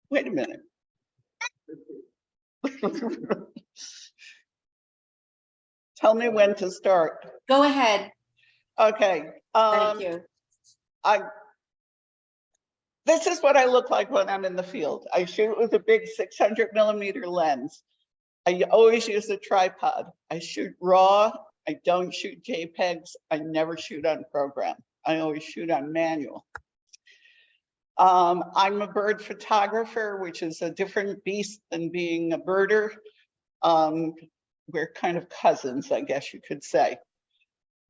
Wait a minute. Tell me when to start. Go ahead. Okay. Thank you. This is what I look like when I'm in the field. I shoot with a big 600mm lens. I always use a tripod. I shoot raw. I don't shoot JPEGs. I never shoot on program. I always shoot on manual. I'm a bird photographer, which is a different beast than being a birder. We're kind of cousins, I guess you could say.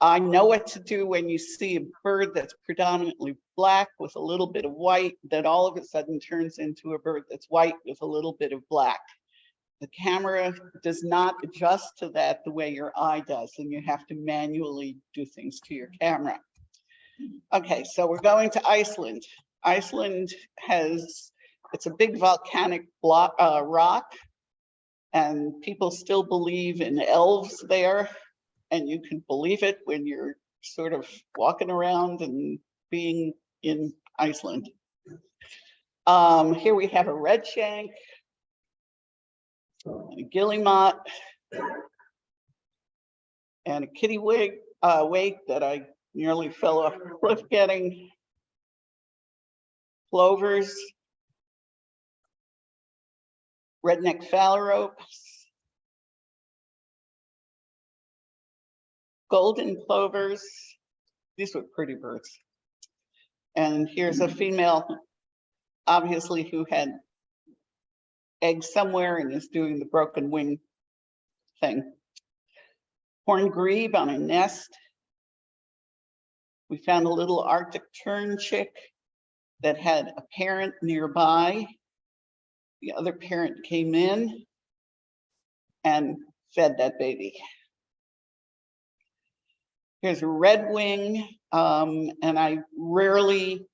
I know what to do when you see a bird that's predominantly black with a little bit of white, that all of a sudden turns into a bird that's white with a little bit of black. The camera does not adjust to that the way your eye does, and you have to manually do things to your camera. Okay, so we're going to Iceland. Iceland it's a big volcanic rock, and people still believe in elves there. And you can believe it when you're sort of walking around and being in Iceland. Here we have a redshank, and a guillemot, and a kittiwake that I nearly fell off the cliff getting. Plovers, redneck phalaropes, golden plovers. These were pretty birds. And here's a female, obviously, who had eggs somewhere and is doing the broken wing thing. Horned grebe on a nest. We found a little Arctic tern chick that had a parent nearby. The other parent came in and fed that baby. Here's a redwing, and I rarely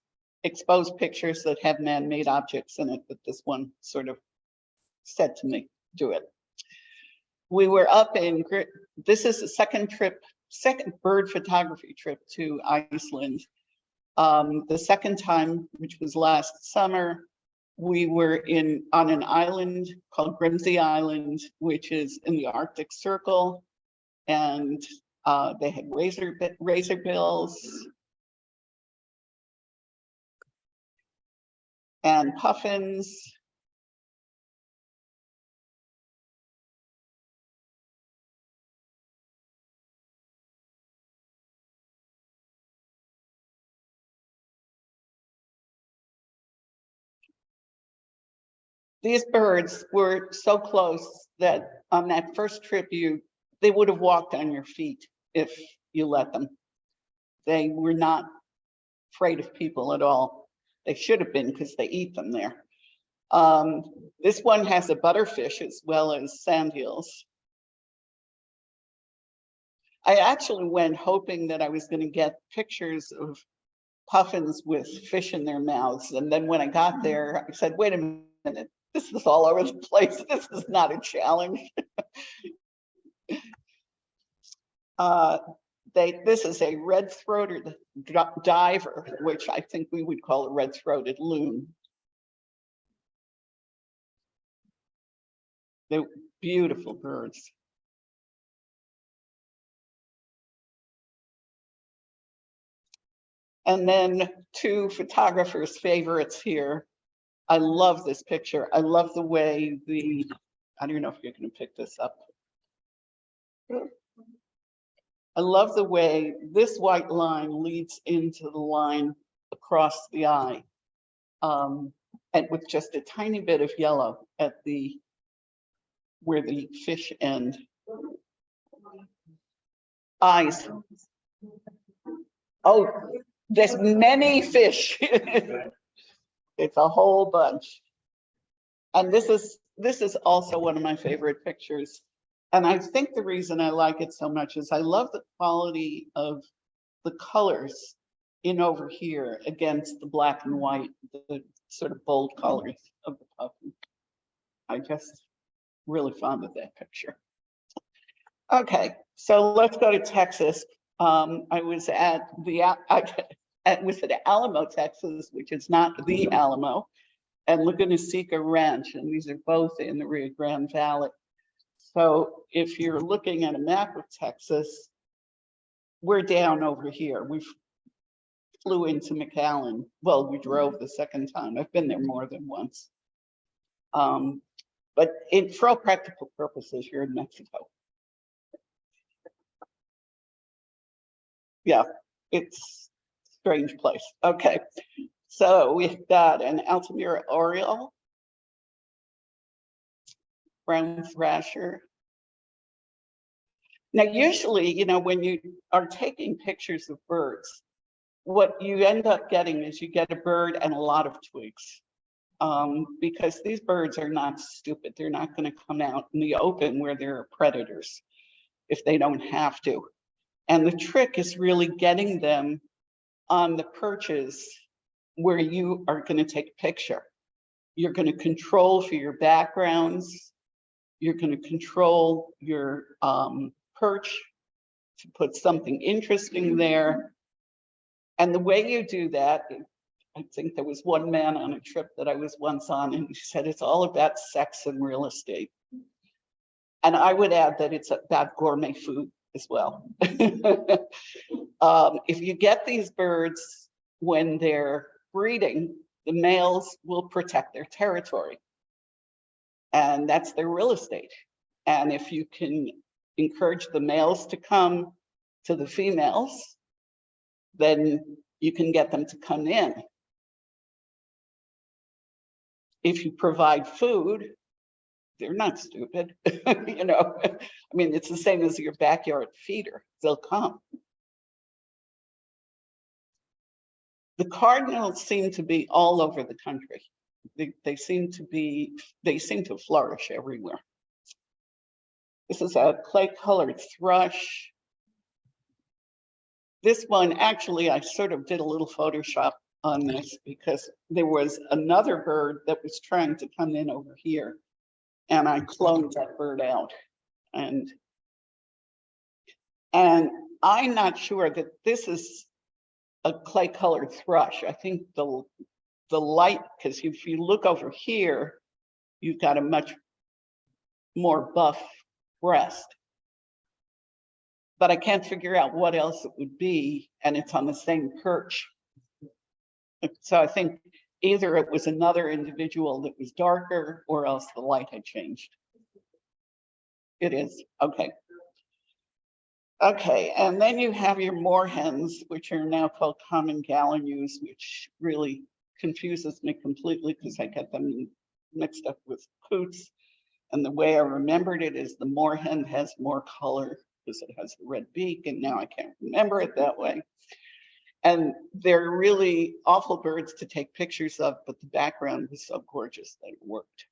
expose pictures that have man-made objects in it, but this one sort of said to me, do it. We were up in, this is the second bird photography trip to Iceland. The second time, which was last summer, we were on an island called Grimsey Island, which is in the Arctic Circle, and they had razorbills and puffins. These birds were so close that on that first trip, they would have walked on your feet if you let them. They were not afraid of people at all. They should have been, because they eat them there. This one has a butterfish as well as sandhills. I actually went hoping that I was going to get pictures of puffins with fish in their mouths. And then when I got there, I said, wait a minute, this is all over the place. This is not a challenge. This is a red-throated diver, which I think we would call a red-throated loon. They're beautiful birds. And then two photographers' favorites here. I love this picture. I love the way I don't know if you're going to pick this up. I love the way this white line leads into the line across the eye, and with just a tiny bit of yellow at where the fish end. Eyes. Oh, there's many fish. It's a whole bunch. And this is also one of my favorite pictures. And I think the reason I like it so much is I love the quality of the colors in over here against the black and white, the sort of bold colors of the puffin. I just really fond of that picture. Okay, so let's go to Texas. I was at Alamo, Texas, which is not the Alamo, and Laguna Seca Ranch, and these are both in the Rio Grande Valley. So if you're looking at a map of Texas, we're down over here. We flew into McAllen. Well, we drove the second time. I've been there more than once. But for all practical purposes, you're in Mexico. Yeah, it's a strange place. Okay, so we've got an Altamira oriole, brown thrasher. Now, usually, you know, when you are taking pictures of birds, what you end up getting is you get a bird and a lot of twigs. Because these birds are not stupid. They're not going to come out in the open where there are predators if they don't have to. And the trick is really getting them on the perches where you are going to take a picture. You're going to control for your backgrounds. You're going to control your perch to put something interesting there. And the way you do that, I think there was one man on a trip that I was once on, and he said it's all about sex and real estate. And I would add that it's about gourmet food as well. If you get these birds when they're breeding, the males will protect their territory. And that's their real estate. And if you can encourage the males to come to the females, then you can get them to come in. If you provide food, they're not stupid. You know, I mean, it's the same as your backyard feeder. They'll come. The cardinals seem to be all over the country. They seem to flourish everywhere. This is a clay-colored thrush. This one, actually, I sort of did a little Photoshop on this because there was another bird that was trying to come in over here, and I cloned that bird out. And I'm not sure that this is a clay-colored thrush. I think the light, because if you look over here, you've got a much more buff breast. But I can't figure out what else it would be, and it's on the same perch. So I think either it was another individual that was darker, or else the light had changed. It is, okay. Okay, and then you have your moorhens, which are now called common gallinues, which really confuses me completely because I get them mixed up with coots. And the way I remembered it is the moorhen has more color because it has the red beak, and now I can't remember it that way. And they're really awful birds to take pictures of, but the background was so gorgeous that it worked.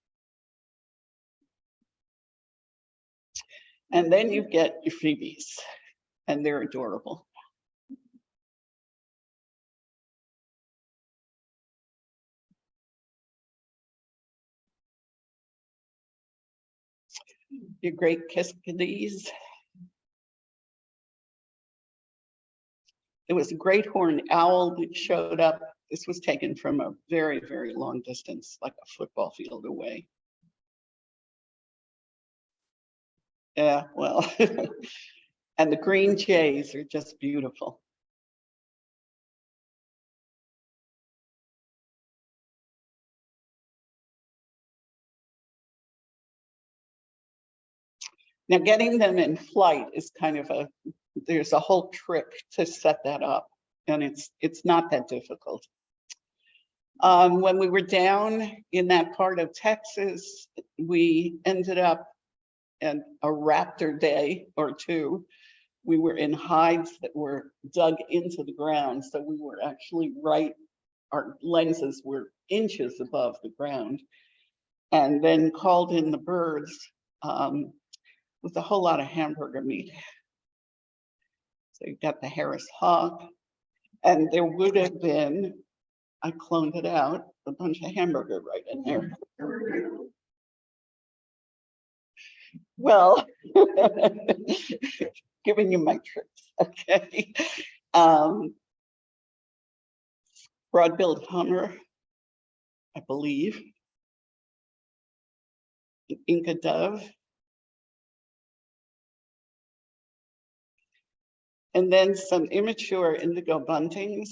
And then you get your phoebes, and they're adorable. Your great kiskadees. There was a great horned owl that showed up. This was taken from a very, very long distance, like a football field away. Yeah, well, and the green jays are just beautiful. Now, getting them in flight is kind of there's a whole trick to set that up, and it's not that difficult. When we were down in that part of Texas, we ended up at a raptor day or two. We were in hides that were dug into the ground, so we were actually our lenses were inches above the ground, and then called in the birds with a whole lot of hamburger meat. So you got the Harris hawk, and there would have been, I cloned it out, a bunch of hamburger right in there. Well, giving you my tricks, okay. Broad-billed hummer. I believe. An Inca dove. And then some immature indigo buntings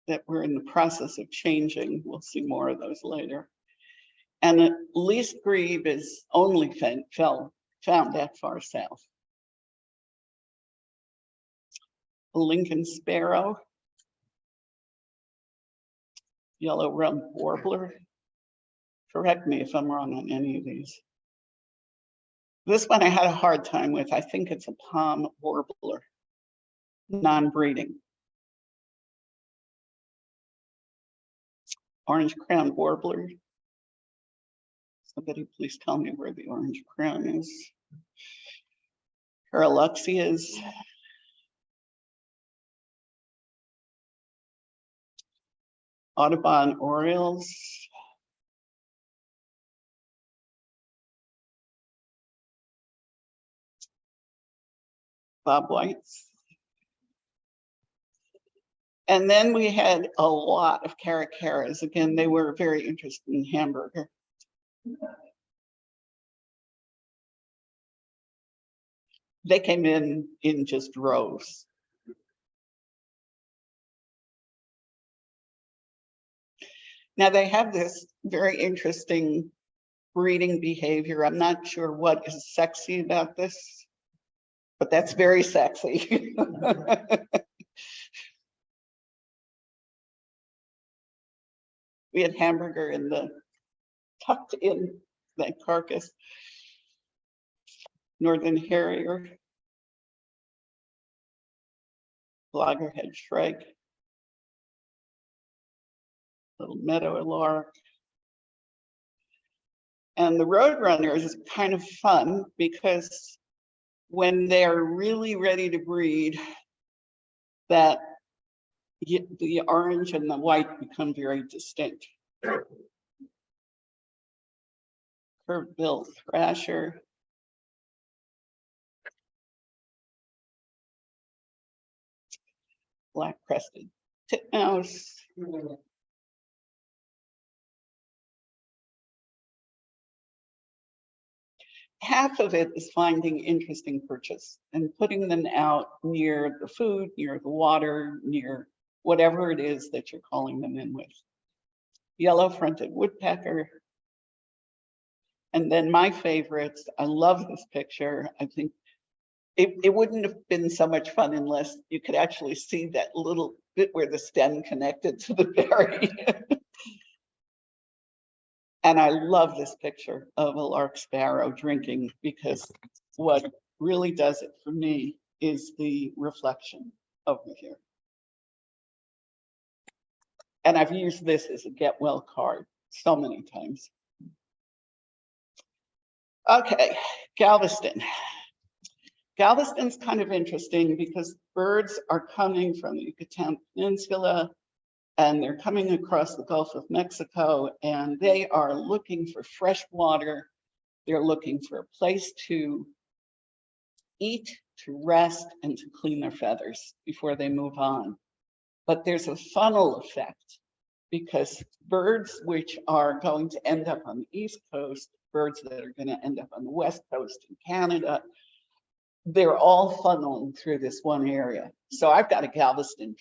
that were in the process of changing. We'll see more of those later. And a least grebe is only found that far south. A Lincoln sparrow, yellow-rumped warbler. Correct me if I'm wrong on any of these. This one I had a hard time with. I think it's a palm warbler, non-breeding. Orange-crowned warbler. Somebody please tell me where the orange crown is. Paraluxias. Audubon orioles. Bobwhites. And then we had a lot of caracaras. Again, they were very interested in hamburger. They came in just droves. Now they have this very interesting breeding behavior. I'm not sure what is sexy about this, but that's very sexy. We had hamburger in the tucked in that carcass. Northern harrier, loggerhead shrike, little meadow lark. And the roadrunners is kind of fun because when they're really ready to breed, that the orange and the white become very distinct. Curved-billed thrasher. Black-crested titmouse. Half of it is finding interesting perches and putting them out near the food, near the water, near whatever it is that you're calling them in with. Yellow-fronted woodpecker. And then my favorites, I love this picture. I think it wouldn't have been so much fun unless you could actually see that little bit where the stem connected to the berry. And I love this picture of a lark sparrow drinking because what really does it for me is the reflection over here. And I've used this as a get well card so many times. Okay, Galveston. Galveston's kind of interesting because birds are coming from the Yucatan Peninsula and they're coming across the Gulf of Mexico and they are looking for fresh water. They're looking for a place to eat, to rest, and to clean their feathers before they move on. But there's a funnel effect because birds which are going to end up on the East Coast, birds that are going to end up on the West Coast in Canada, they're all funneling through this one area. So I've got a Galveston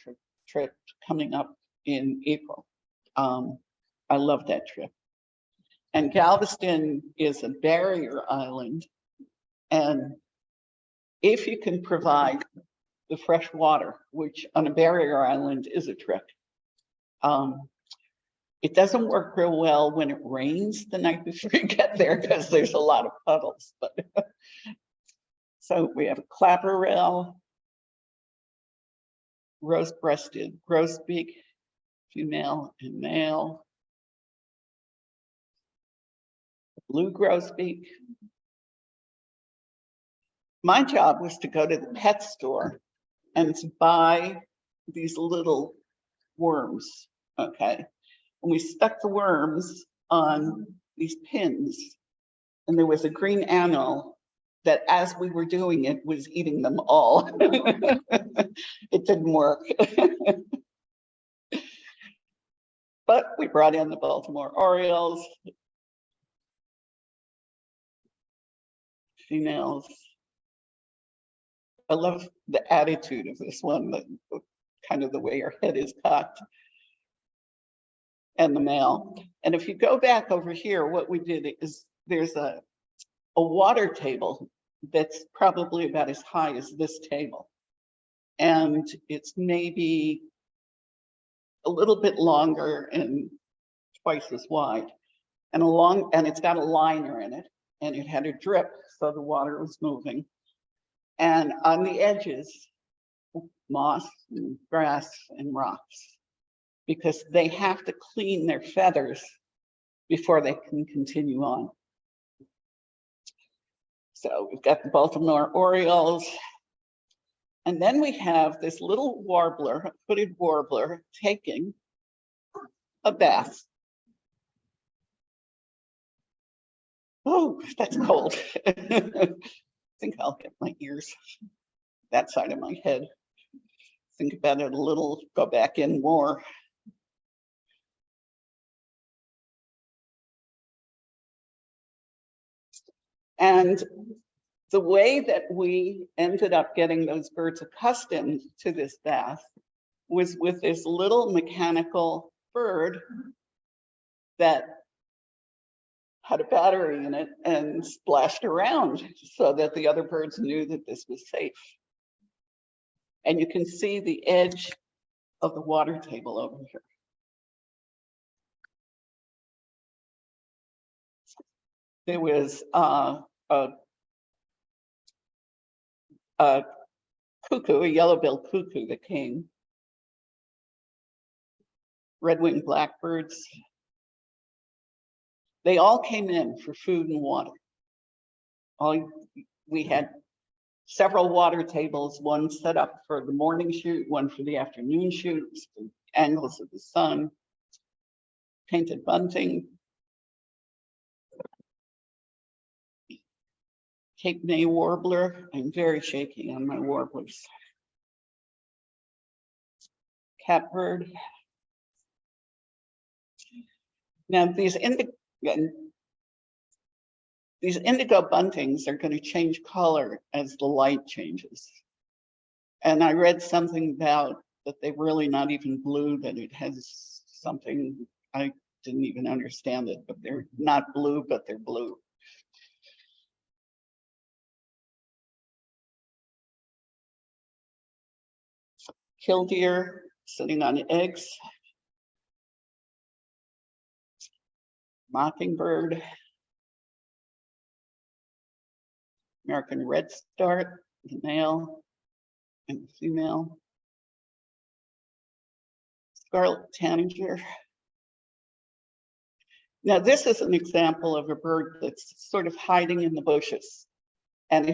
trip coming up in April. I love that trip. And Galveston is a barrier island. And if you can provide the fresh water, which on a barrier island is a trick, it doesn't work real well when it rains the night before you get there because there's a lot of puddles. But so we have a clapper rail, rose-breasted grosbeak, female and male, blue grosbeak. My job was to go to the pet store and to buy these little worms, okay? And we stuck the worms on these pins and there was a green animal that as we were doing it was eating them all. It didn't work. But we brought in the Baltimore Orioles, females. I love the attitude of this one, kind of the way her head is cocked, and the male. And if you go back over here, what we did is there's a water table that's probably about as high as this table. And it's maybe a little bit longer and twice as wide. And it's got a liner in it, and it had a drip, so the water was moving. And on the edges, moss and grass and rocks, because they have to clean their feathers before they can continue on. So we've got the Baltimore Orioles. And then we have this little warbler, a hooded warbler, taking a bath. Oh, that's cold. I think I'll get my ears, that side of my head. Think about it a little, go back in more. And the way that we ended up getting those birds accustomed to this bath was with this little mechanical bird that had a battery in it and splashed around so that the other birds knew that this was safe. And you can see the edge of the water table over here. There was a cuckoo, a yellow-billed cuckoo that came. Red-winged blackbirds. They all came in for food and water. We had several water tables, one set up for the morning shoot, one for the afternoon shoot, the angles of the sun, painted bunting, Cape May warbler. I'm very shaky on my warblers. Catbird. Now these indigo buntings are going to change color as the light changes. And I read something about that they're really not even blue, that it has something, I didn't even understand it, but they're not blue, but they're blue. Killdeer sitting on eggs. Mockingbird. American redstart, the male and the female. Scarlet tanager. Now this is an example of a bird that's sort of hiding in the bushes. And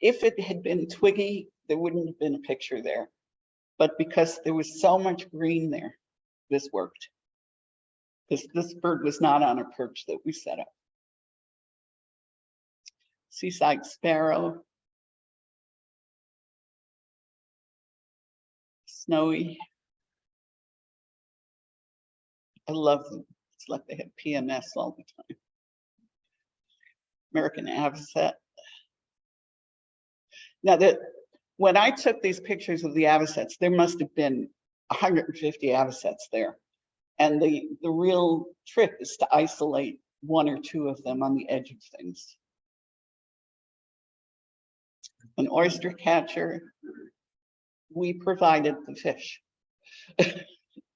if it had been twiggy, there wouldn't have been a picture there. But because there was so much green there, this worked. Because this bird was not on a perch that we set up. Seaside sparrow. Snowy. I love them. It's like they have PMS all the time. American avocet. Now when I took these pictures of the avocets, there must have been 150 avocets there. And the real trick is to isolate one or two of them on the edge of things. An oyster catcher, we provided the fish.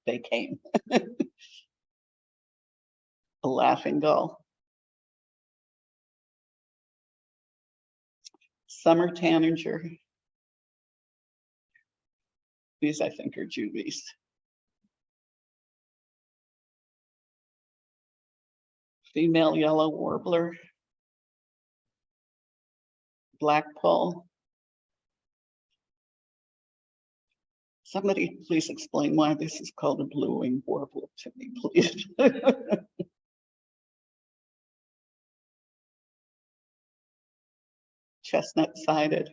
They came. A laughing gull. Summer tanager. These I think are juvies. Female yellow warbler. Blackpoll. Somebody please explain why this is called a blue-winged warbler to me, please. Chestnut-sided.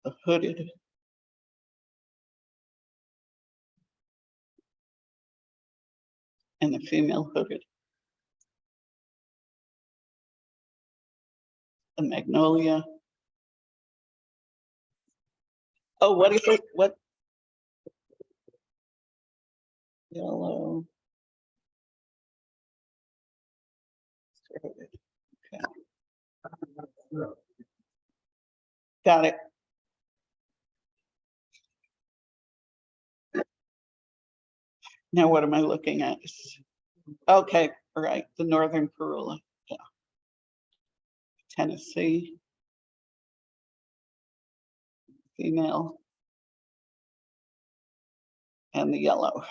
The hooded and the female hooded. The magnolia. Oh, what is it? What? Yellow. Okay. Got it. Now what am I looking at? Okay, all right, the northern Parula. Yeah. Tennessee. Female. And the yellow.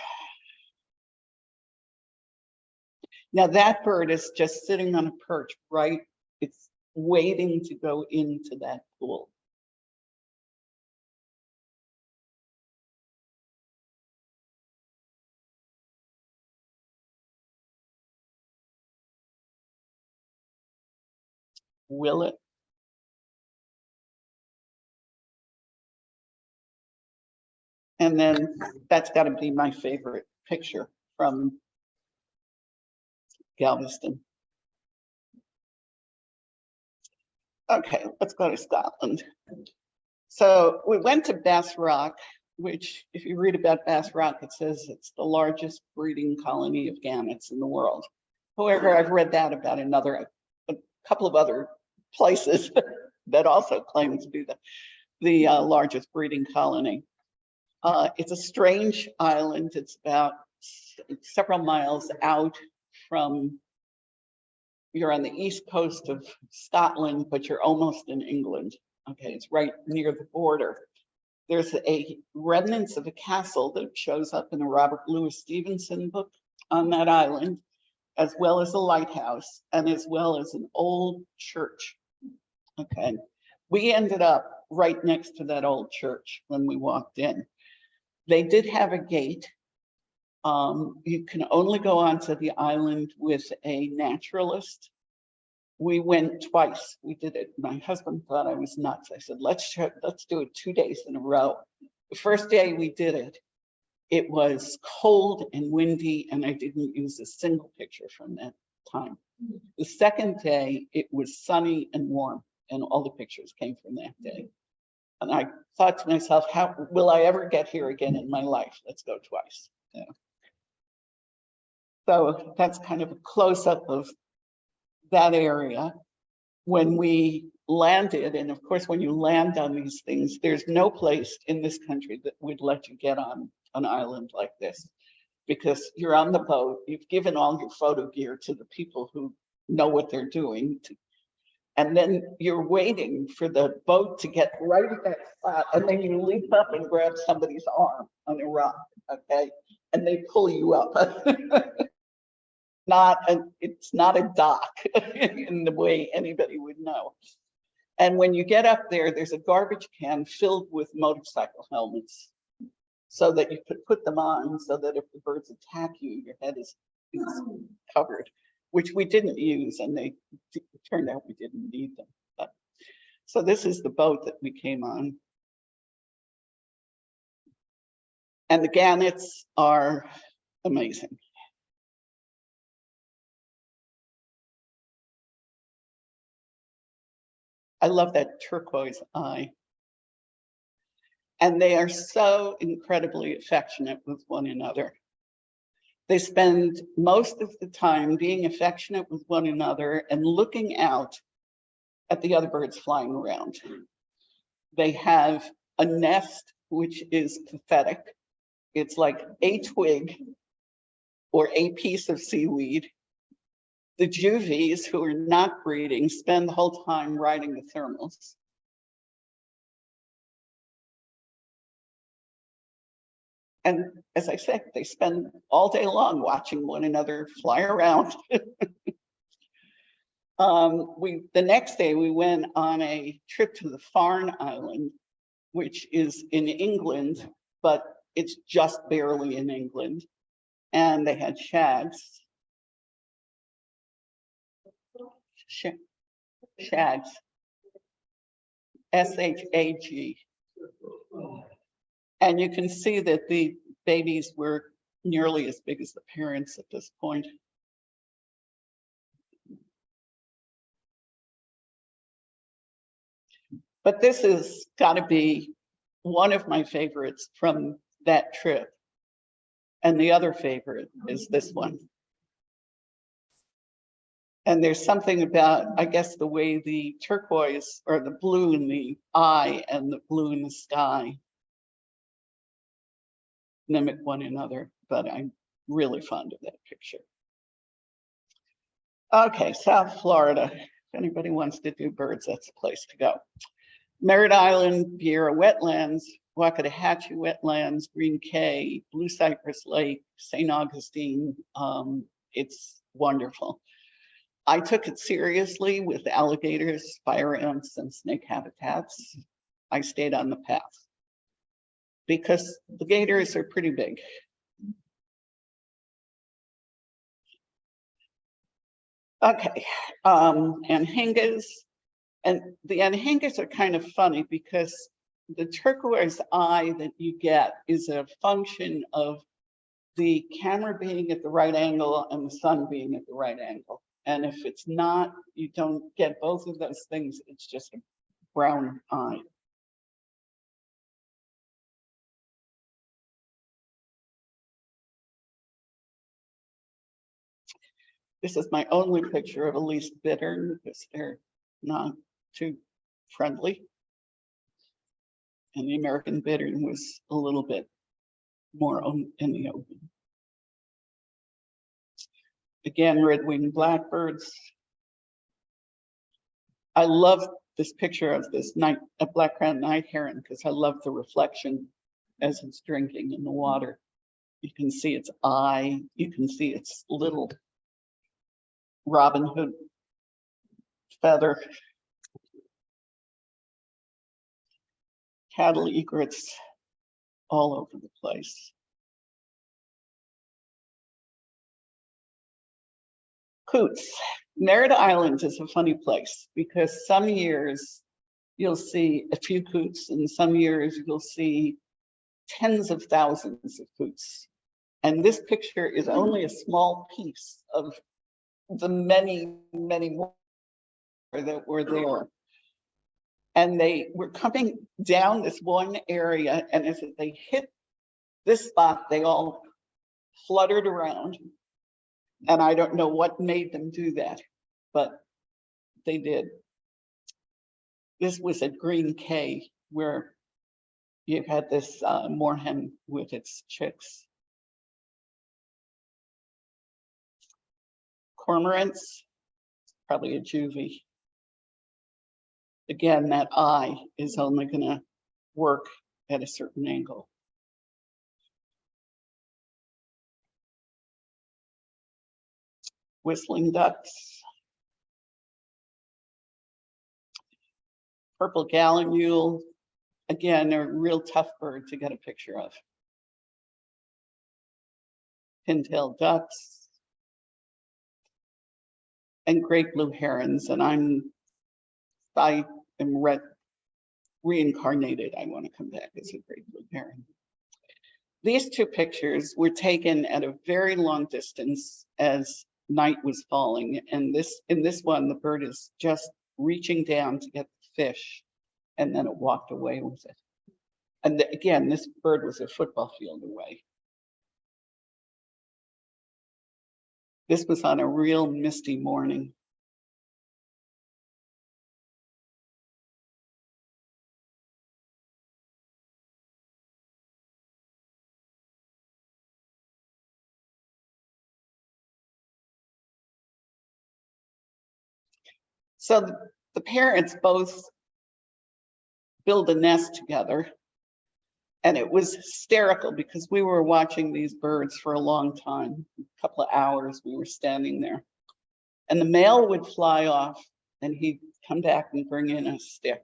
Now that bird is just sitting on a perch, right? It's waiting to go into that pool. Will it? And then that's got to be my favorite picture from Galveston. Okay, let's go to Scotland. So we went to Bass Rock, which if you read about Bass Rock, it says it's the largest breeding colony of gannets in the world. However, I've read that about a couple of other places that also claim to be the largest breeding colony. It's a strange island. It's about several miles out from, you're on the east coast of Scotland, but you're almost in England. Okay, it's right near the border. There's a remnants of a castle that shows up in a Robert Louis Stevenson book on that island, as well as a lighthouse, and as well as an old church. Okay, we ended up right next to that old church when we walked in. They did have a gate. You can only go onto the island with a naturalist. We went twice. We did it. My husband thought I was nuts. I said, let's do it 2 days in a row. The first day we did it, it was cold and windy, and I didn't use a single picture from that time. The second day, it was sunny and warm, and all the pictures came from that day. And I thought to myself, how will I ever get here again in my life? Let's go twice. Yeah. So that's kind of a close-up of that area. When we landed, and of course, when you land on these things, there's no place in this country that would let you get on an island like this, because you're on the boat, you've given all your photo gear to the people who know what they're doing, and then you're waiting for the boat to get right at that spot, and then you leap up and grab somebody's arm on a rock, okay? And they pull you up. It's not a dock in the way anybody would know. And when you get up there, there's a garbage can filled with motorcycle helmets, so that you could put them on, so that if the birds attack you, your head is covered, which we didn't use, and it turned out we didn't need them. But, so this is the boat that we came on. And the gannets are amazing. I love that turquoise eye. And they are so incredibly affectionate with one another. They spend most of the time being affectionate with one another and looking out at the other birds flying around. They have a nest, which is pathetic. It's like a twig or a piece of seaweed. The juvies, who are not breeding, spend the whole time riding the thermals. And as I said, they spend all day long watching one another fly around. The next day we went on a trip to the Farne Island, which is in England, but it's just barely in England. And they had shags. Shags. S-H-A-G. And you can see that the babies were nearly as big as the parents at this point. But this has got to be one of my favorites from that trip. And the other favorite is this one. And there's something about, I guess, the way the turquoise or the blue in the eye and the blue in the sky mimic one another, but I'm really fond of that picture. Okay, South Florida. If anybody wants to do birds, that's a place to go. Merritt Island, Vieira Wetlands, Waxahachie Wetlands, Green Cay, Blue Cypress Lake, St. Augustine. It's wonderful. I took it seriously with alligators, fire ants, and snake habitats. I stayed on the path because the gators are pretty big. Okay, anhingas. And the anhingas are kind of funny because the turquoise eye that you get is a function of the camera being at the right angle and the sun being at the right angle. And if it's not, you don't get both of those things. It's just a brown eye. This is my only picture of Elise bittern because they're not too friendly. And the American bittern was a little bit more in the open. Again, red-winged blackbirds. I love this picture of this black-crowned night heron because I love the reflection as it's drinking in the water. You can see its eye. You can see its little Robin Hood feather. Cattle egrets all over the place. Coots. Merritt Island is a funny place because some years you'll see a few coots and some years you'll see tens of thousands of coots. And this picture is only a small piece of the many, many more that were there. And they were coming down this one area, and as they hit this spot, they all fluttered around. And I don't know what made them do that, but they did. This was at Green Cay, where you had this moorhen with its chicks. Cormorants, probably a juvie. Again, that eye is only going to work at a certain angle. Whistling ducks. Purple gallinule, again, a real tough bird to get a picture of. Pintail ducks. And great blue herons, and I am reincarnated. I want to come back as a great blue heron. These two pictures were taken at a very long distance as night was falling, and in this one, the bird is just reaching down to get the fish, and then it walked away with it. And again, this bird was a football field away. This was on a real misty morning. So the parents both build a nest together, and it was hysterical because we were watching these birds for a long time, a couple of hours we were standing there. And the male would fly off and he'd come back and bring in a stick.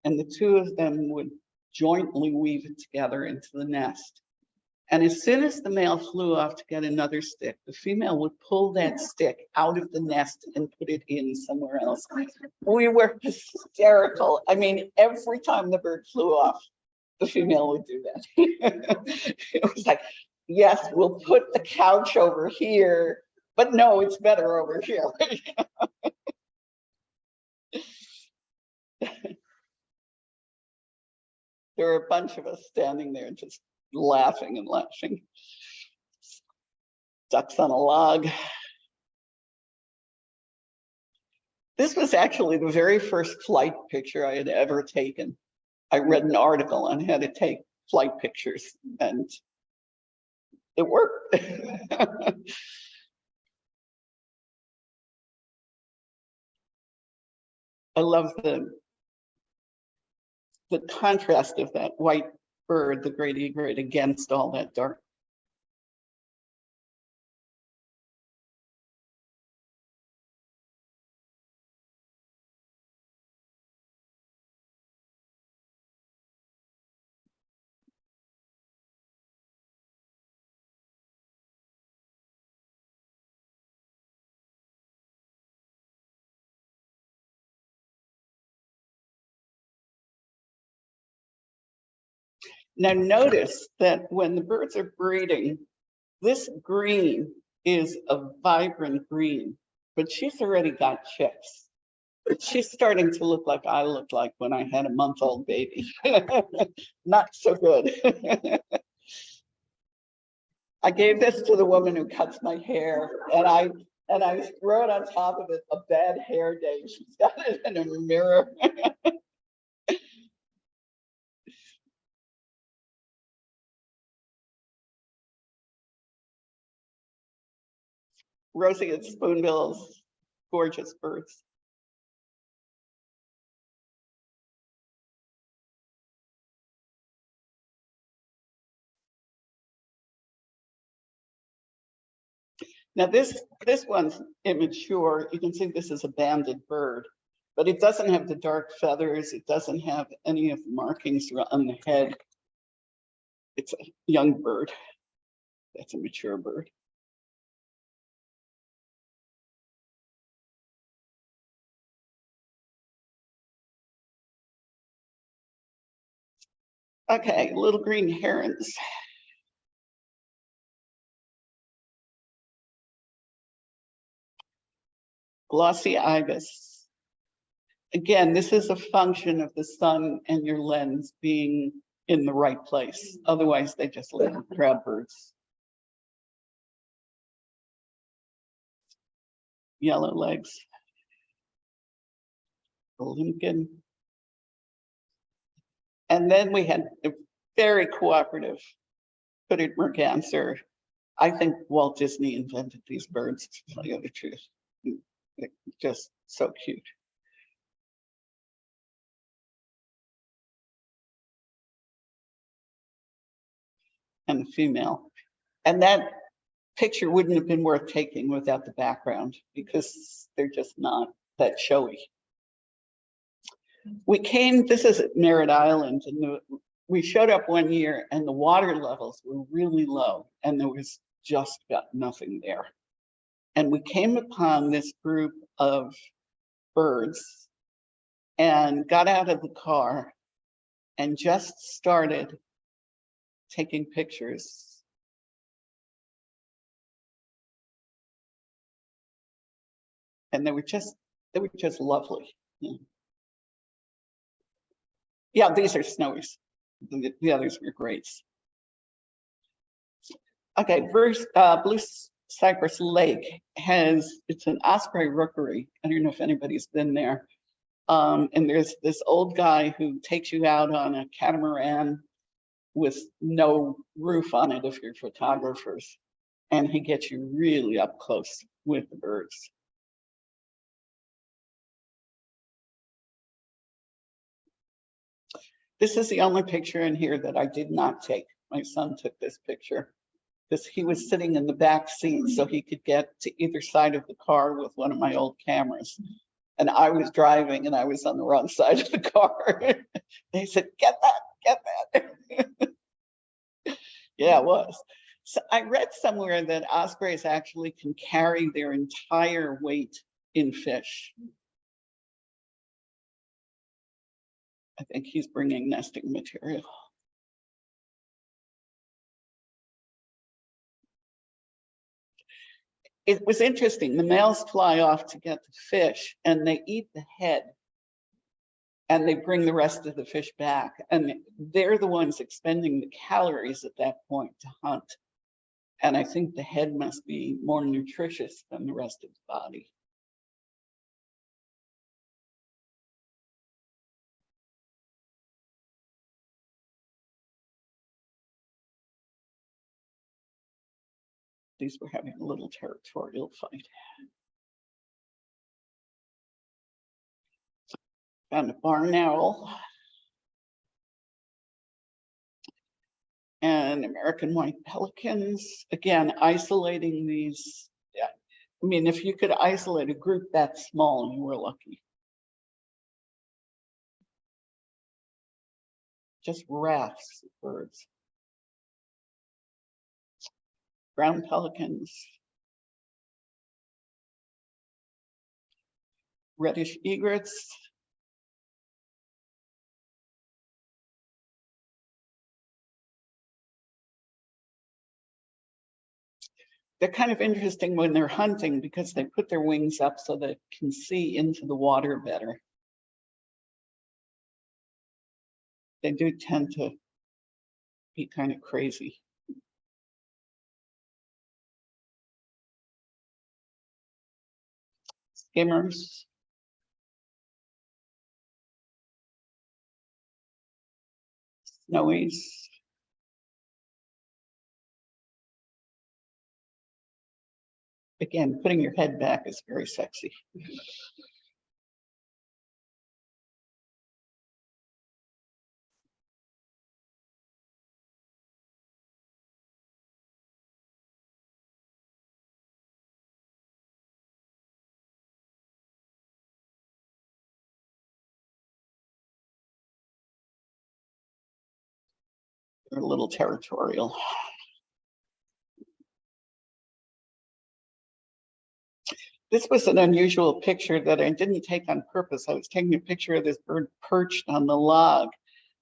And the two of them would jointly weave it together into the nest. And as soon as the male flew off to get another stick, the female would pull that stick out of the nest and put it in somewhere else. We were hysterical. I mean, every time the bird flew off, the female would do that. It was like, yes, we'll put the couch over here, but no, it's better over here. There are a bunch of us standing there just laughing and laughing. Ducks on a log. This was actually the very first flight picture I had ever taken. I read an article on how to take flight pictures, and it worked. I love the contrast of that white bird, the great egret, against all that dark. Now notice that when the birds are breeding, this green is a vibrant green, but she's already got chicks. She's starting to look like I looked like when I had a month-old baby. Not so good. I gave this to the woman who cuts my hair, and I wrote on top of it, "A bad hair day." She's got it in a mirror. Roseate spoonbills, gorgeous birds. Now this one's immature. You can see this is a banded bird, but it doesn't have the dark feathers. It doesn't have any of the markings on the head. It's a young bird. That's a mature bird. Okay, little green herons. Glossy ibis. Again, this is a function of the sun and your lens being in the right place. Otherwise, they just look like crab birds. Yellow legs. Lincoln. And then we had a very cooperative hooded merganser. I think Walt Disney invented these birds, to tell you the truth. They're just so cute. And the female. And that picture wouldn't have been worth taking without the background, because they're just not that showy. We came, this is at Merritt Island, and we showed up one year and the water levels were really low and there was just got nothing there. And we came upon this group of birds and got out of the car and just started taking pictures. And they were just lovely. Yeah, these are snowies. The others were greats. Okay, Blue Cypress Lake it's an osprey rookery. I don't know if anybody's been there. And there's this old guy who takes you out on a catamaran with no roof on it if you're photographers. And he gets you really up close with the birds. This is the only picture in here that I did not take. My son took this picture because he was sitting in the back seat so he could get to either side of the car with one of my old cameras. And I was driving and I was on the wrong side of the car. They said, "Get that." Yeah, it was. So I read somewhere that ospreys actually can carry their entire weight in fish. I think he's bringing nesting material. it was interesting. The males fly off to get the fish and they eat the head and they bring the rest of the fish back. And they're the ones expending the calories at that point to hunt. And I think the head must be more nutritious than the rest of the body. These were having a little territorial fight. Found a barn owl and American white pelicans. Again, isolating these. Yeah, I mean, if you could isolate a group that small, you were lucky. Just rafts of birds. Brown pelicans. Reddish egrets. They're kind of interesting when they're hunting because they put their wings up so they can see into the water better. They do tend to be kind of crazy. Skimmers. Snowies. Again, putting your head back is very sexy. They're a little territorial. This was an unusual picture that I didn't take on purpose. I was taking a picture of this bird perched on the log,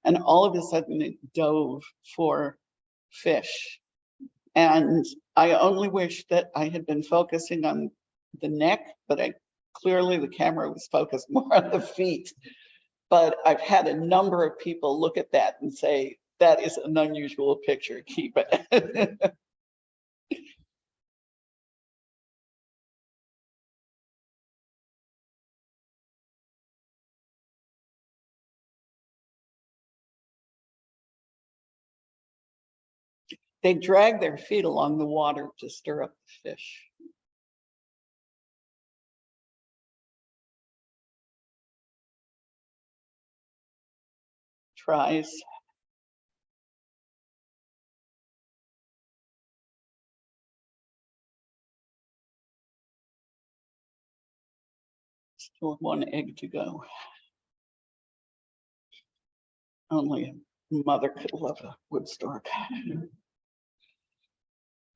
and all of a sudden it dove for fish. And I only wish that I had been focusing on the neck, but clearly the camera was focused more on the feet. But I've had a number of people look at that and say, that is an unusual picture, keep it. They drag their feet along the water to stir up the fish. Tries. Still one egg to go. Only a mother could love a wood stork.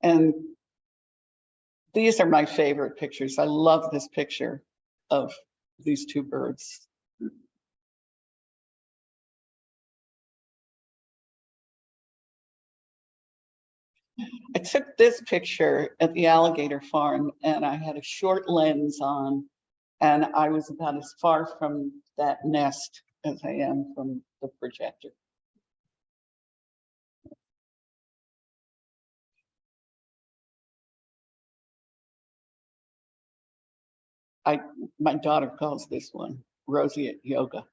And these are my favorite pictures. I love this picture of these two birds. I took this picture at the alligator farm and I had a short lens on and I was about as far from that nest as I am from the projector. My daughter calls this one Rosie at yoga.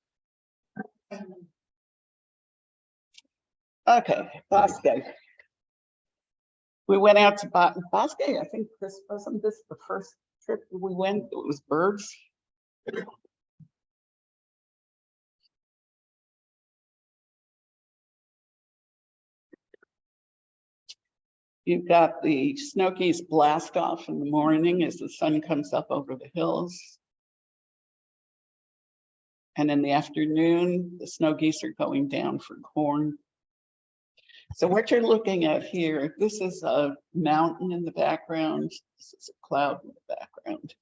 Okay, Bosque. We went out to Bosque. I think wasn't this the first trip we went? It was birds. You've got the snow geese blast off in the morning as the sun comes up over the hills. And in the afternoon, the snow geese are going down for corn. So what you're looking at here, this is a mountain in the background. This is a cloud in the background.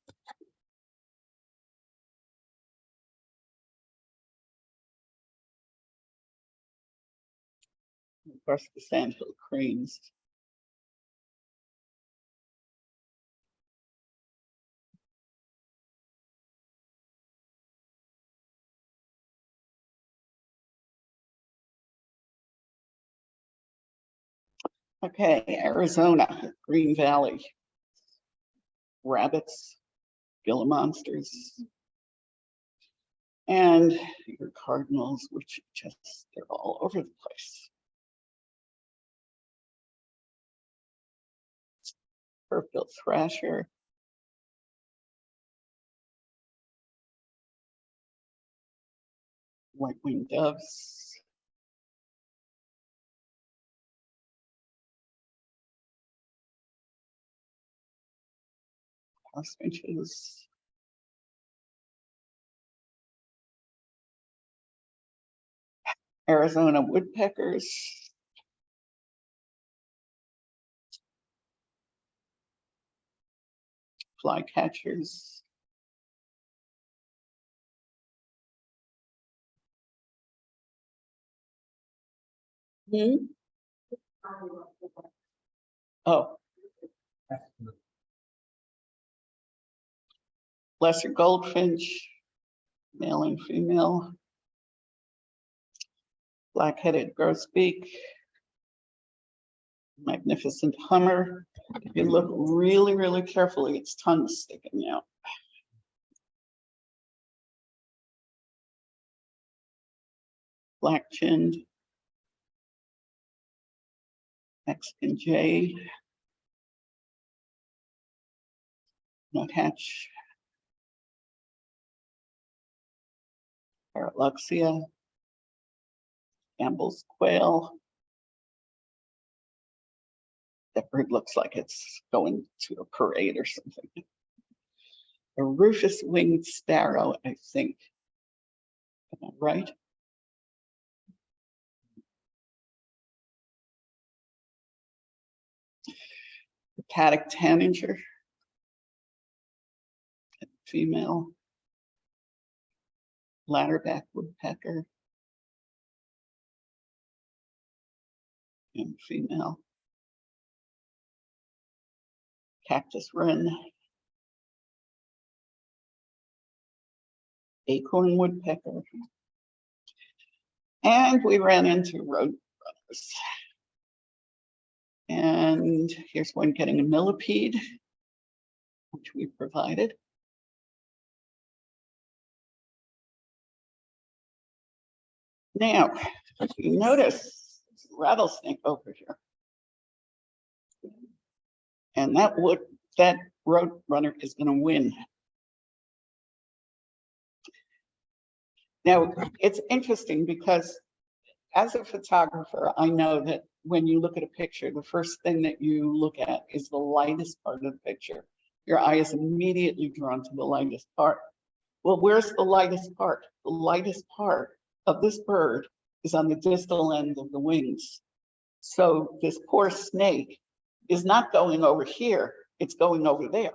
Of course, the sandhill cranes. Okay, Arizona, Green Valley. Rabbits, Gila monsters, and your cardinals, which just, they're all over the place. Purple thrasher. White-winged doves. Ostriches. Arizona woodpeckers. Flycatchers. Oh. Lesser goldfinch, male and female. Black-headed grosbeak. Magnificent hummer. If you look really, really carefully, its tongue's sticking out. Black-chinned. Mexican jay. Nuthatch. Paraluxia. Campbell's quail. That bird looks like it's going to a parade or something. A rufous-winged sparrow, I think. Am I right? The paddock tanager. Female. Ladderback woodpecker. And female. Cactus wren. Acorn woodpecker. And we ran into road runners. And here's one getting a millipede, which we provided. Now, you notice rattlesnake over here. And that road runner is going to win. Now, it's interesting because as a photographer, I know that when you look at a picture, the first thing that you look at is the lightest part of the picture. Your eye is immediately drawn to the lightest part. Well, where's the lightest part? The lightest part of this bird is on the distal end of the wings. So this poor snake is not going over here, it's going over there.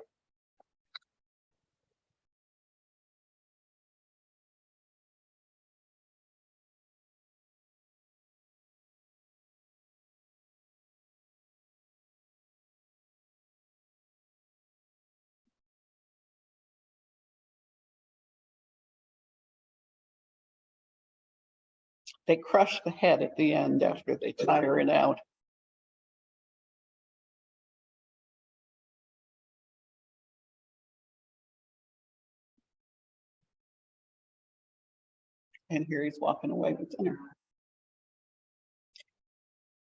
They crush the head at the end after they tire it out. And here he's walking away with dinner.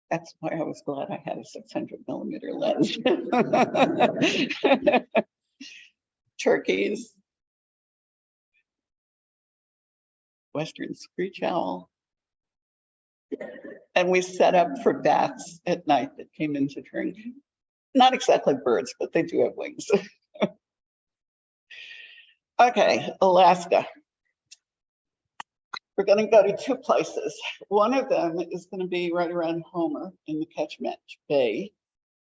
That's why I was glad I had a 600mm lens. Turkeys. Western screech owl. And we set up for bats at night that came in to drink. Not exactly birds, but they do have wings. Okay, Alaska. We're going to go to two places. One of them is going to be right around Homer in the Ketchikan Bay.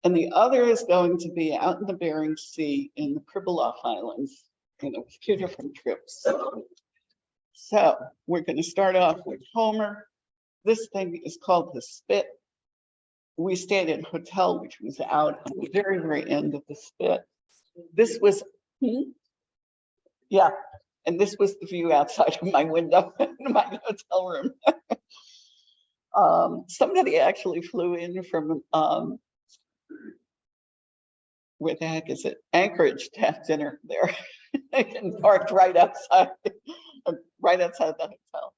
And the other is going to be out in the Bering Sea in the Pribilof Islands. Two different trips. So we're going to start off with Homer. This thing is called the Spit. We stayed at a hotel, which was out at the very, very end of the Spit. This was, yeah, and this was the view outside of my window in my hotel room. Somebody actually flew in from, where the heck is it? Anchorage to have dinner there and parked right outside the hotel.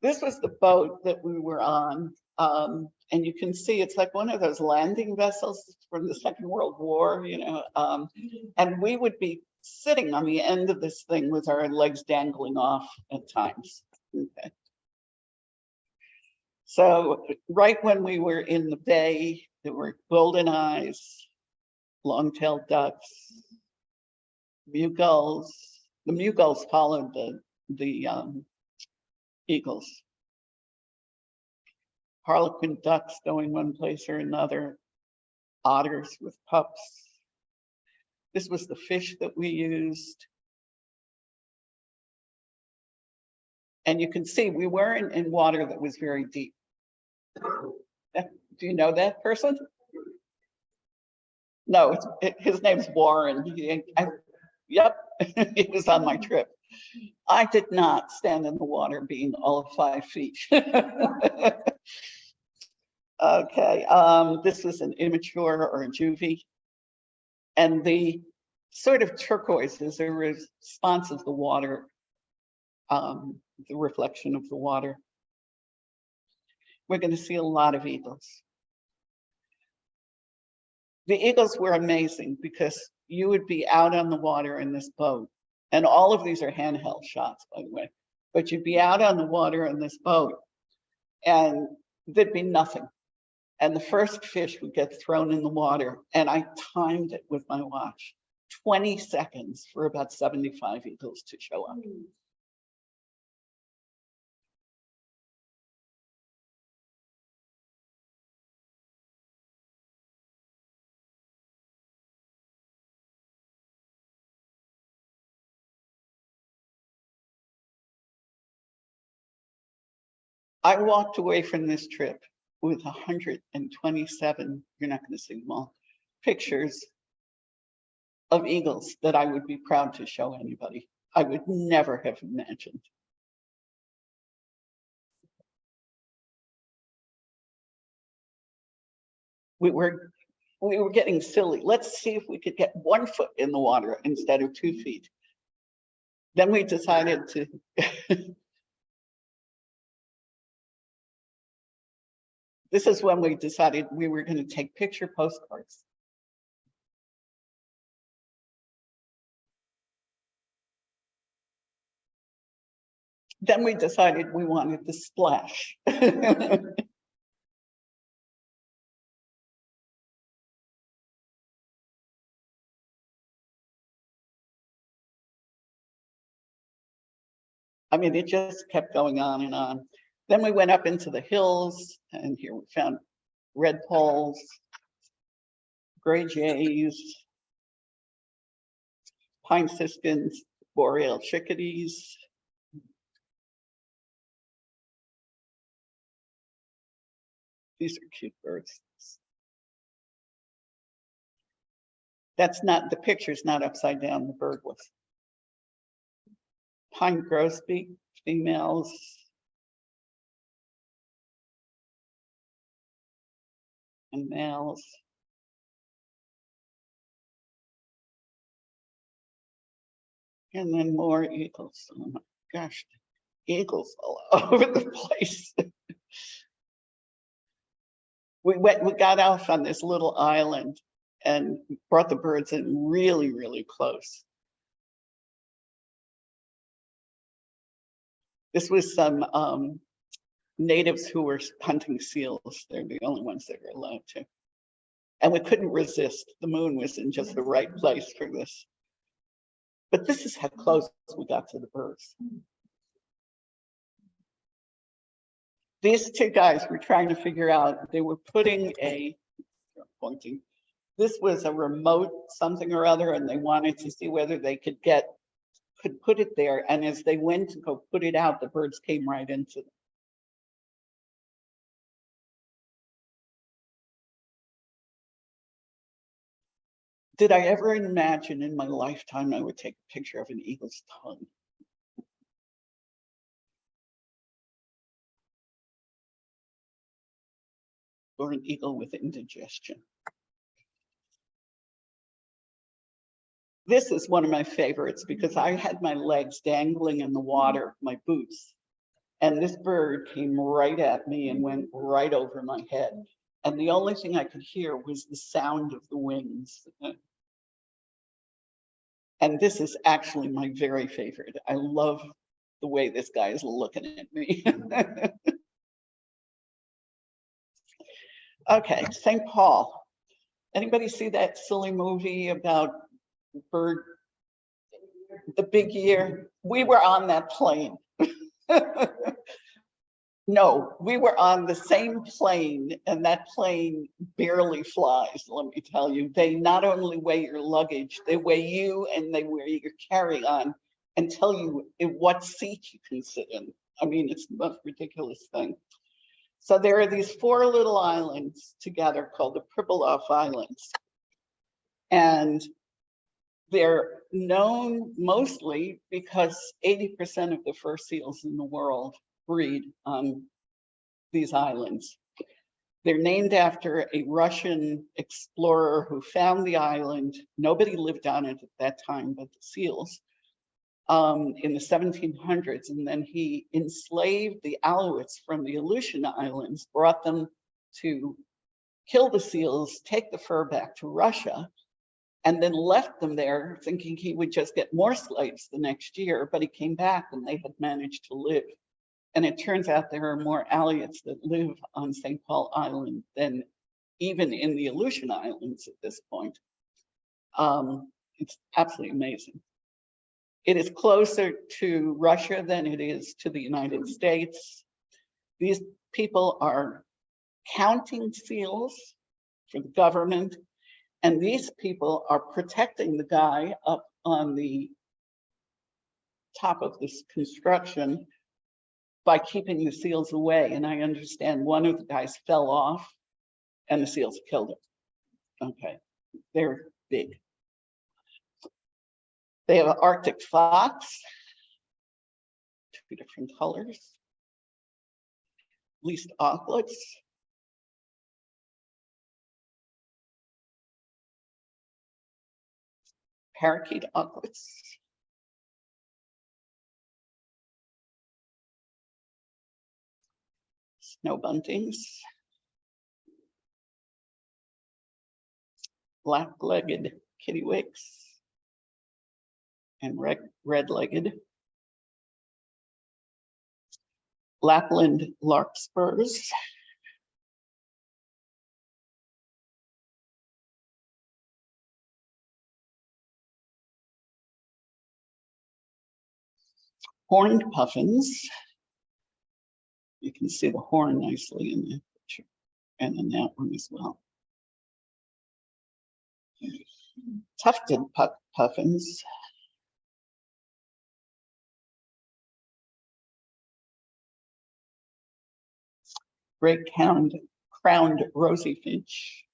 This was the boat that we were on. And you can see it's like one of those landing vessels from the Second World War, you know, and we would be sitting on the end of this thing with our legs dangling off at times. Okay. So right when we were in the bay, there were golden eyes, long-tailed ducks, mugulls. The mugulls followed the eagles. Harlequin ducks going one place or another, otters with pups. This was the fish that we used. And you can see we weren't in water that was very deep. Do you know that person? No, his name's Warren. Yep, he was on my trip. I did not stand in the water being all of 5 feet. Okay, this is an immature or a juvie. And the sort of turquoise is a response of the water, the reflection of the water. We're going to see a lot of eagles. The eagles were amazing because you would be out on the water in this boat, and all of these are handheld shots, by the way, but you'd be out on the water in this boat and there'd be nothing. And the first fish would get thrown in the water, and I timed it with my watch, 20 seconds for about 75 eagles to show up. I walked away from this trip with 127, you're not going to see them all, pictures of eagles that I would be proud to show anybody. I would never have imagined. We were getting silly. Let's see if we could get 1 foot in the water instead of 2 feet. Then we decided to this is when we decided we were going to take picture postcards. Then we decided we wanted to splash. I mean, it just kept going on and on. Then we went up into the hills, and here we found red poles, gray jays, pine siskins, boreal chickadees. These are cute birds. That's not, the picture's not upside down, the bird was. Pine grosbeak, females. And males. And then more eagles. Oh my gosh, eagles all over the place. We got off on this little island and brought the birds in really, really close. This was some natives who were hunting seals. They're the only ones that are allowed to. And we couldn't resist. The moon was in just the right place for this. But this is how close we got to the birds. These 2 guys were trying to figure out, they were putting pointing. This was a remote something or other, and they wanted to see whether they could put it there. And as they went to go put it out, the birds came right into them. Did I ever imagine in my lifetime I would take a picture of an eagle's tongue? or an eagle with indigestion. This is one of my favorites because I had my legs dangling in the water, my boots, and this bird came right at me and went right over my head. And the only thing I could hear was the sound of the wings. And this is actually my very favorite. I love the way this guy is looking at me. Okay, St. Paul. Anybody see that silly movie about bird, the big year? We were on that plane. No, we were on the same plane, and that plane barely flies, let me tell you. They not only weigh your luggage, they weigh you and they weigh your carry-on and tell you in what seat you can sit in. I mean, it's the most ridiculous thing. So there are these 4 little islands together called the Pribilof Islands. And they're known mostly because 80% of the fur seals in the world breed on these islands. They're named after a Russian explorer who found the island. Nobody lived on it at that time but the seals in the 1700s. And then he enslaved the Alouettes from the Aleutian Islands, brought them to kill the seals, take the fur back to Russia, and then left them there thinking he would just get more slaves the next year. But he came back and they had managed to live. And it turns out there are more Alouettes that live on St. Paul Island than even in the Aleutian Islands at this point. It's absolutely amazing. It is closer to Russia than it is to the United States. These people are counting seals for the government, and these people are protecting the guy up on the top of this construction by keeping the seals away. And I understand one of the guys fell off and the seals killed him. Okay, they're big. They have an Arctic fox, 2 different colors, least auklets, parakeet auklets, snow buntings, black-legged kittiwakes, and red-legged, Lapland larkspurs, horned puffins. You can see the horn nicely in the picture, and in that one as well. Tufted puffins. Great-crowned rosy finch.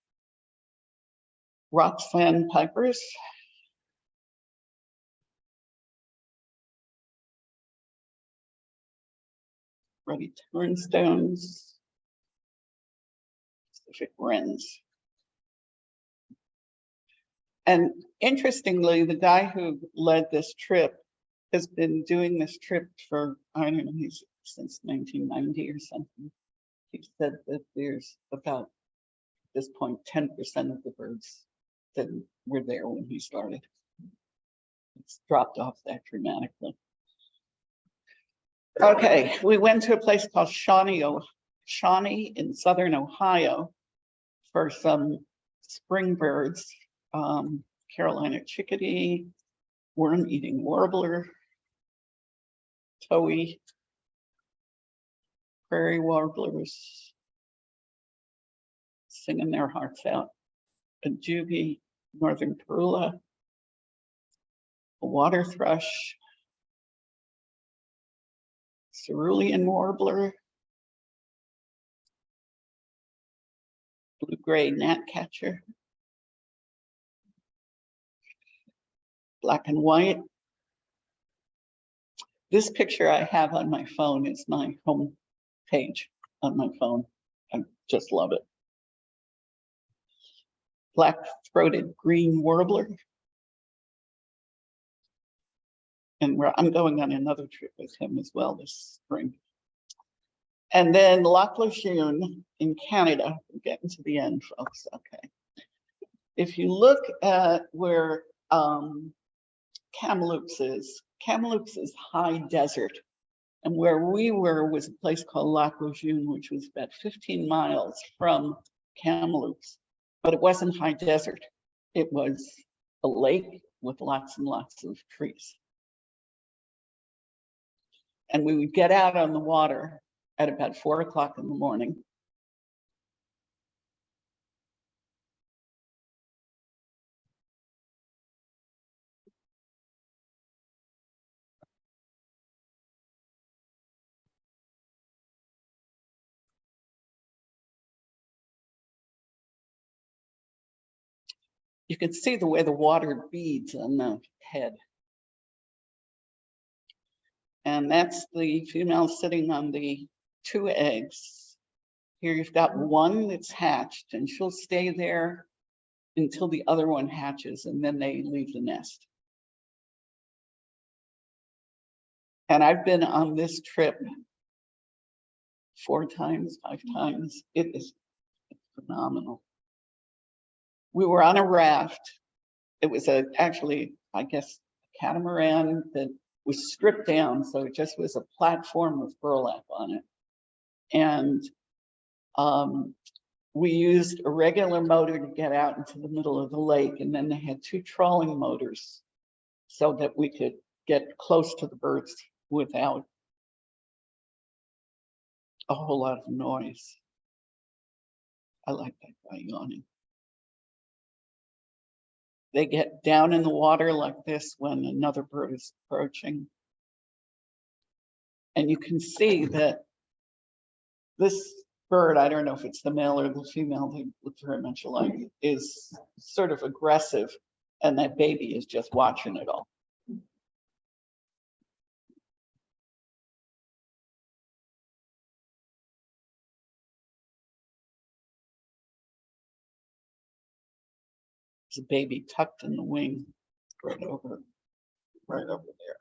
Rock sandpipers. Ruddy turnstones. Pacific wrens. And interestingly, the guy who led this trip has been doing this trip for, I don't know, since 1990 or something. He said that there's about, at this point, 10% of the birds that were there when he started. It's dropped off that dramatically. Okay, we went to a place called Shawnee in southern Ohio for some spring birds. Carolina chickadee, worm-eating warbler, towhee, prairie warblers, singing their hearts out, a jugie, northern parula, a water thrush, cerulean warbler, blue-gray gnatcatcher, black and white. This picture I have on my phone is my home page on my phone. I just love it. black-throated green warbler. And I'm going on another trip with him as well this spring. And then Lac Lejeune in Canada. We're getting to the end, folks. Okay. If you look at where Kamloops is high desert. And where we were was a place called Lac Lejeune, which was about 15 miles from Kamloops. But it wasn't high desert. It was a lake with lots and lots of trees. And we would get out on the water at about 4 o'clock in the morning. You can see the way the water beads on the head. And that's the female sitting on the 2 eggs. Here you've got one that's hatched, and she'll stay there until the other one hatches, and then they leave the nest. And I've been on this trip 4 times, 5 times. It's phenomenal. We were on a raft. It was actually, I guess, a catamaran that was stripped down, so it just was a platform with burlap on it. And we used a regular motor to get out into the middle of the lake, and then they had 2 trawling motors so that we could get close to the birds without a whole lot of noise. I like that guy yawning. They get down in the water like this when another bird is approaching. And you can see that this bird, I don't know if it's the male or the female, they look very much alike, is sort of aggressive, and that baby is just watching it all. There's a baby tucked in the wing right over there.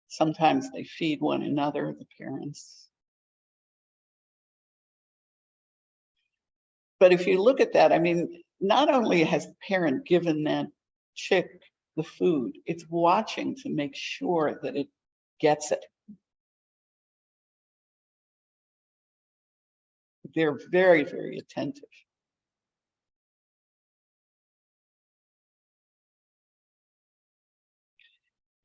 Sometimes they feed one another, the parents. But if you look at that, I mean, not only has the parent given that chick the food, it's watching to make sure that it gets it. They're very, very attentive.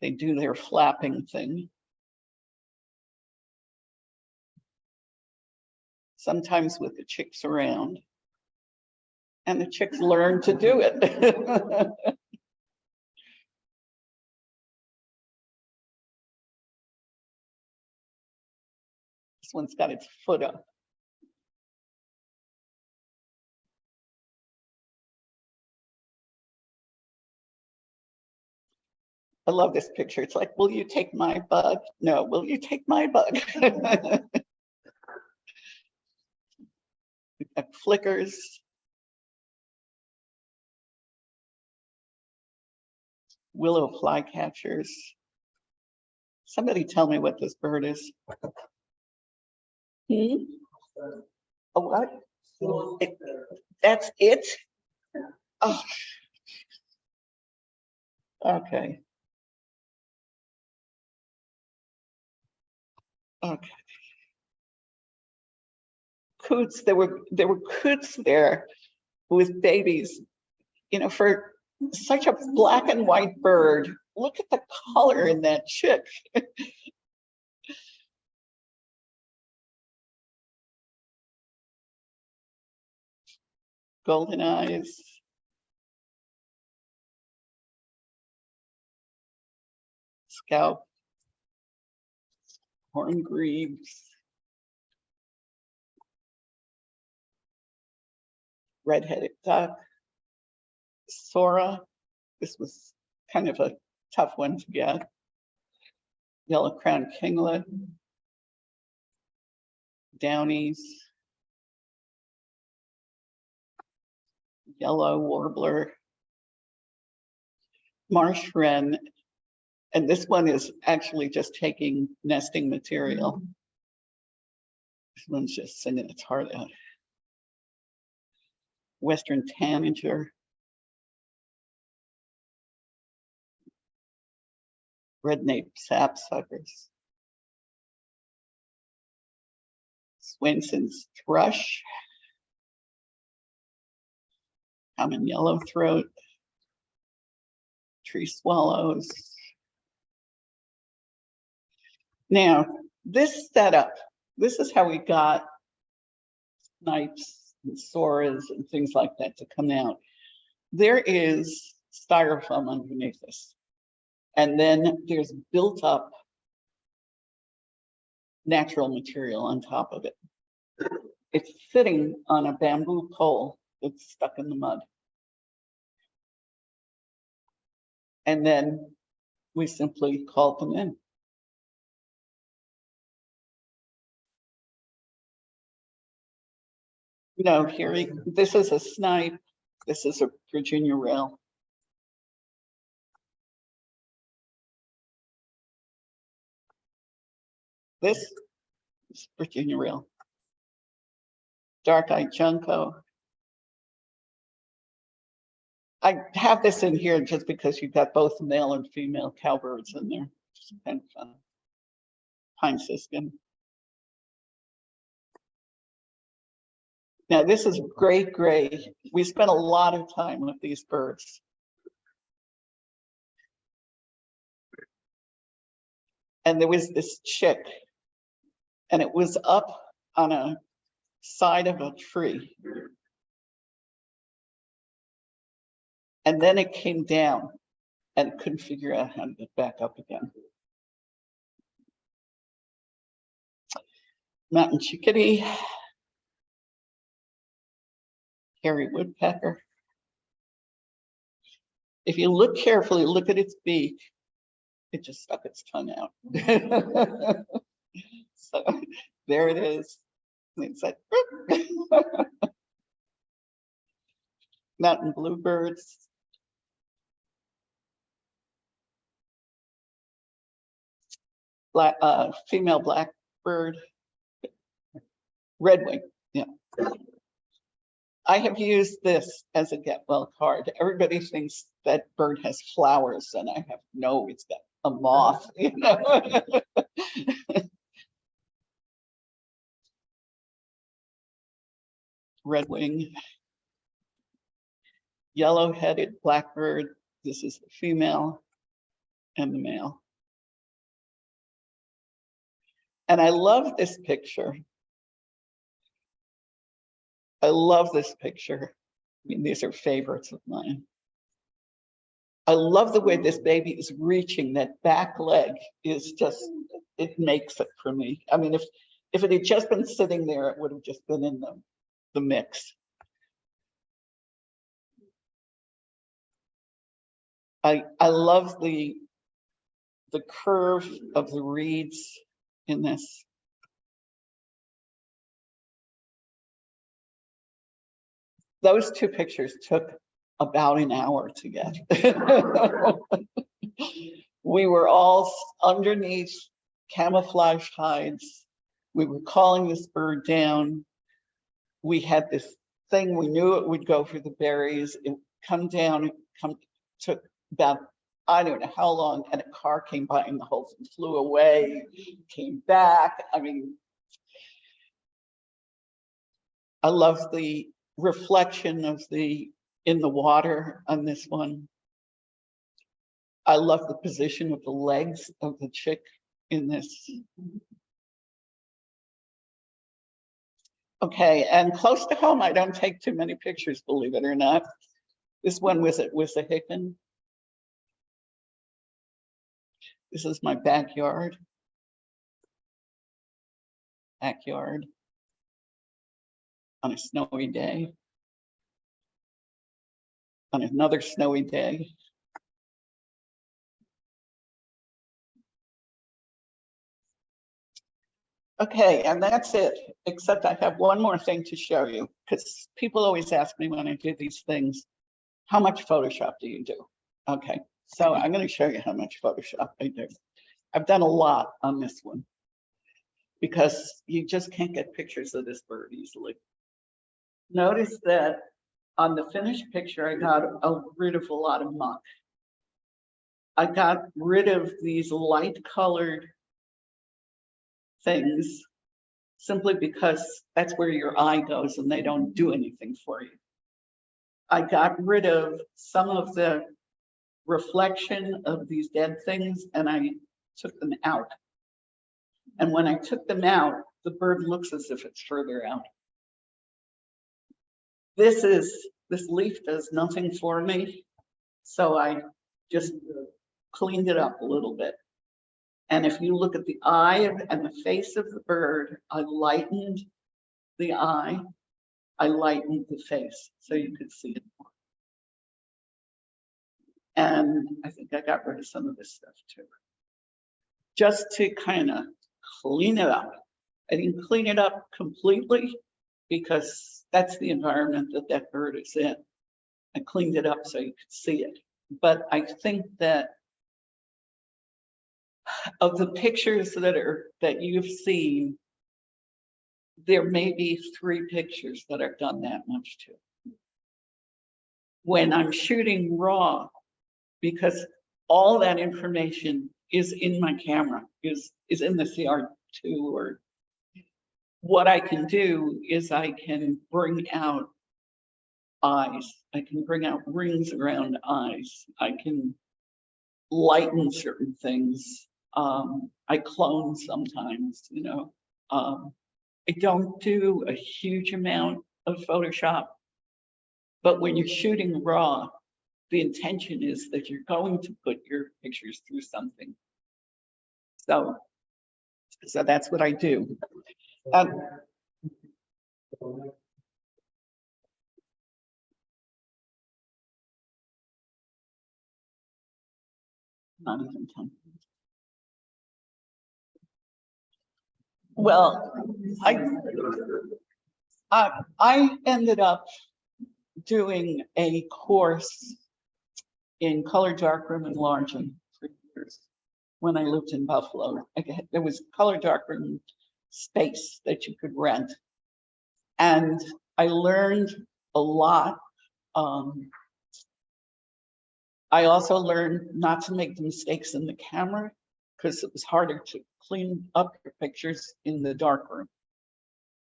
They do their flapping thing. Sometimes with the chicks around. And the chicks learn to do it. This one's got its foot up. I love this picture. It's like, will you take my bug? No, will you take my bug? We've got flickers. Willow flycatchers. Somebody tell me what this bird is. Hmm? A what? That's it? Oh. Okay. Okay. Coots, there were coots there with babies, you know, for such a black and white bird. Look at the color in that chick. Golden eyes. Scalp. Horn grebes. Red-headed duck. Sora. This was kind of a tough one to get. yellow-crowned kinglet, downies, yellow warbler, marsh wren, and this one is actually just taking nesting material. This one's just singing its heart out. Western tanager, red-naped sapsuckers, Swainson's thrush, common yellowthroat, tree swallows. Now, this setup, this is how we got snipes and soras and things like that to come out. There is styrofoam underneath this. And then there's built up natural material on top of it. It's sitting on a bamboo pole that's stuck in the mud. And then we simply called them in. No, here, this is a snipe. This is a Virginia rail. This is Virginia rail. Dark-eyed junco. I have this in here just because you've got both male and female cowbirds in there. Just kind of fun. Pine siskin. Now this is great gray. We spent a lot of time with these birds. And there was this chick, and it was up on a side of a tree. And then it came down and couldn't figure out how to get back up again. Mountain chickadee, hairy woodpecker. If you look carefully, look at its beak. It just stuck its tongue out. So there it is. It's like, mountain bluebirds. Black, female blackbird. Redwing, yeah. I have used this as a get well card. Everybody thinks that bird has flowers, and I have no, it's got a moth, you know. Redwing, yellow-headed blackbird. This is the female and the male. And I love this picture. I love this picture. I mean, these are favorites of mine. I love the way this baby is reaching. That back leg is just, it makes it for me. I mean, if it had just been sitting there, it would have just been in the mix. I love the curve of the reeds in this. Those two pictures took about an hour to get. We were all underneath camouflage hides. We were calling this bird down. We had this thing, we knew it would go for the berries. It come down, took about, I don't know how long, and a car came by and the whole thing flew away, came back. I mean, I love the reflection of in the water on this one. I love the position of the legs of the chick in this. Okay, and close to home, I don't take too many pictures, believe it or not. This one was at Wissahickon. This is my backyard. Backyard on a snowy day. On another snowy day. Okay, and that's it, except I have one more thing to show you, because people always ask me when I do these things, how much Photoshop do you do? Okay, so I'm going to show you how much Photoshop I do. I've done a lot on this one, because you just can't get pictures of this bird easily. Notice that on the finished picture, I got rid of a lot of muck. I got rid of these light colored things simply because that's where your eye goes and they don't do anything for you. I got rid of some of the reflection of these dead things and I took them out. And when I took them out, the bird looks as if it's further out. This leaf does nothing for me, so I just cleaned it up a little bit. And if you look at the eye and the face of the bird, I lightened the eye, I lightened the face so you could see it more. And I think I got rid of some of this stuff too, just to kind of clean it up. I didn't clean it up completely because that's the environment that that bird is in. I cleaned it up so you could see it. But I think that of the pictures that you've seen, there may be 3 pictures that are done that much too. When I'm shooting raw, because all that information is in my camera, is in the CR2, or what I can do is I can bring out eyes. I can bring out rings around eyes. I can lighten certain things. I clone sometimes, you know. I don't do a huge amount of Photoshop, but when you're shooting raw, the intention is that you're going to put your pictures through something. So that's what I do. Not even 10. Well, I ended up doing a course in color darkroom enlarging for years when I lived in Buffalo. There was color darkroom space that you could rent, and I learned a lot. I also learned not to make the mistakes in the camera because it was harder to clean up your pictures in the darkroom.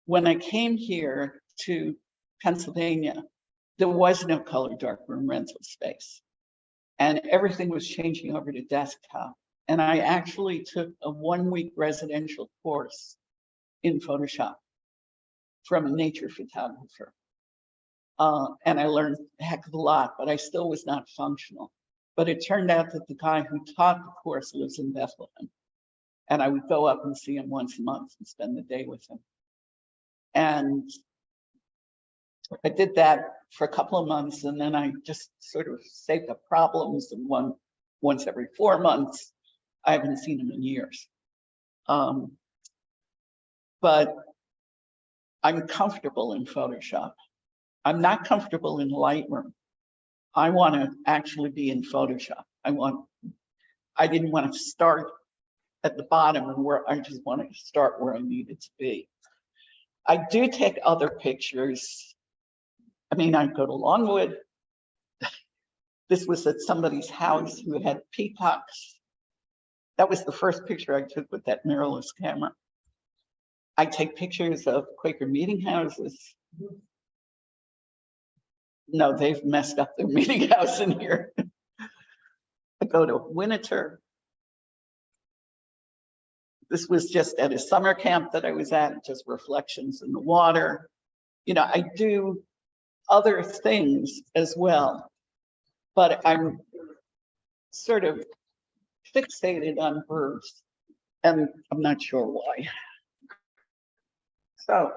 When I came here to Pennsylvania, there was no color darkroom rental space, and everything was changing over to desktop. And I actually took a 1-week residential course in Photoshop from a nature photographer. And I learned a heck of a lot, but I still was not functional. But it turned out that the guy who taught the course lives in Bethlehem. And I would go up and see him once a month and spend the day with him. And I did that for a couple of months, and then I just sort of saved up problems, and once every 4 months. I haven't seen him in years. But I'm comfortable in Photoshop. I'm not comfortable in Lightroom. I want to actually be in Photoshop. I didn't want to start at the bottom and where I just wanted to start where I needed to be. I do take other pictures. I mean, I go to Longwood. This was at somebody's house who had peacocks. That was the first picture I took with that mirrorless camera. I take pictures of Quaker meeting houses. No, they've messed up their meeting house in here. I go to Winneter. This was just at a summer camp that I was at, just reflections in the water. You know, I do other things as well, but I'm sort of fixated on birds, and I'm not sure why. So